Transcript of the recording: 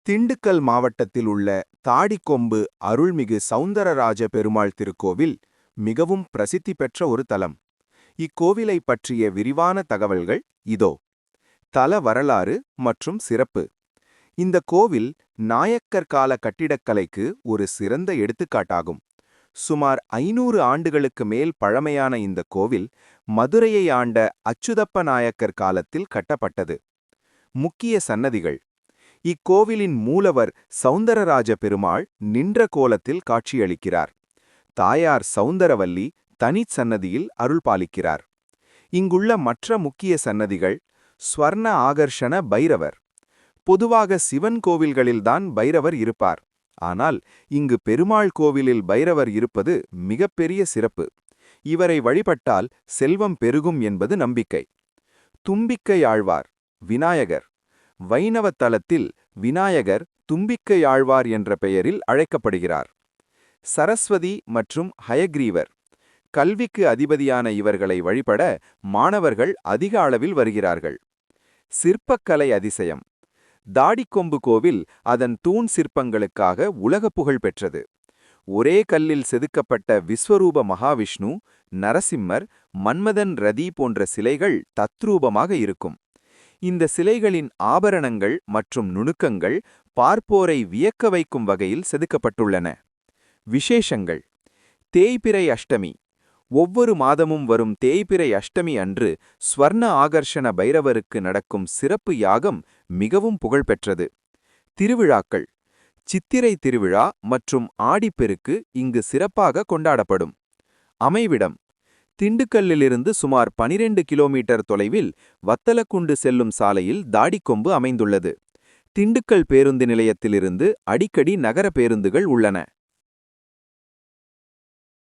திண்டுக்கல் மாவட்டத்தில் உள்ள தாடிக்கொம்பு அருள்மிகு சௌந்தரராஜ பெருமாள் திருக்கோவில் மிகவும் பிரசித்தி பெற்ற ஒரு தலம். இக்கோவிலை பற்றிய விரிவான தகவல்கள் இதோ. தல வரலாறு மற்றும் சிறப்பு. இந்த கோவில் நாயக்கர் கால கட்டிடக்கலைக்கு ஒரு சிறந்த எடுத்துக்காட்டாகும். சுமார் 500 ஆண்டுகளுக்கு மேல் பழமையான இந்த கோவில் மதுரையை ஆண்ட அச்சுதப்ப நாயக்கர் காலத்தில் கட்டப்பட்டது. முக்கிய சன்னதிகள். இக்கோவிலின் மூலவர் சௌந்தரராஜ பெருமாள் நின்ற கோலத்தில் காட்சியளிக்கிறார். தாயார் சௌந்தரவல்லி தனிச் சன்னதியில் அருள்பாலிக்கிறார். இங்குள்ள மற்ற முக்கிய சன்னதிகள் ஸ்வர்ண ஆகர்ஷண பைரவர். பொதுவாக சிவன் கோவில்களில்தான் பைரவர் இருப்பார். ஆனால் இங்கு பெருமாள் கோவிலில் பைரவர் இருப்பது மிகப்பெரிய சிறப்பு. இவரை வழிபட்டால் செல்வம் பெருகும் என்பது நம்பிக்கை. தும்பிக்கை ஆழ்வார் விநாயகர். வைணவ தலத்தில் விநாயகர் தும்பிக்கை ஆழ்வார் என்ற பெயரில் அழைக்கப்படுகிறார். சரஸ்வதி மற்றும் ஹயக்ரீவர். கல்விக்கு அதிபதியான இவர்களை வழிபட மாணவர்கள் அதிக அளவில் வருகிறார்கள். சிற்பக்கலை அதிசயம். தாடிக்கொம்பு கோவில் அதன் தூண் சிற்பங்களுக்காக உலக புகழ் பெற்றது. ஒரே கல்லில் செதுக்கப்பட்ட விஸ்வரூப மகாவிஷ்ணு, நரசிம்மர், மன்மதன் ரதி போன்ற சிலைகள் தத்ரூபமாக இருக்கும். இந்த சிலைகளின் ஆபரணங்கள் மற்றும் நுணுக்கங்கள் பார்ப்போரை வியக்க வைக்கும் வகையில் செதுக்கப்பட்டுள்ளன. விசேஷங்கள். தேய்பிறை அஷ்டமி. ஒவ்வொரு மாதமும் வரும் தேய்பிறை அஷ்டமி அன்று ஸ்வர்ண ஆகர்ஷண பைரவருக்கு நடக்கும் சிறப்பு யாகம் மிகவும் புகழ்பெற்றது. திருவிழாக்கள். சித்திரை திருவிழா மற்றும் ஆடிப்பெருக்கு இங்கு சிறப்பாக கொண்டாடப்படும். அமைவிடம். திண்டுக்கல்லிலிருந்து சுமார் 12 கிலோமீட்டர் தொலைவில் வத்தலக்குண்டு செல்லும் சாலையில் தாடிக்கொம்பு அமைந்துள்ளது. திண்டுக்கல் பேருந்து நிலையத்திலிருந்து அடிக்கடி நகர பேருந்துகள் உள்ளன.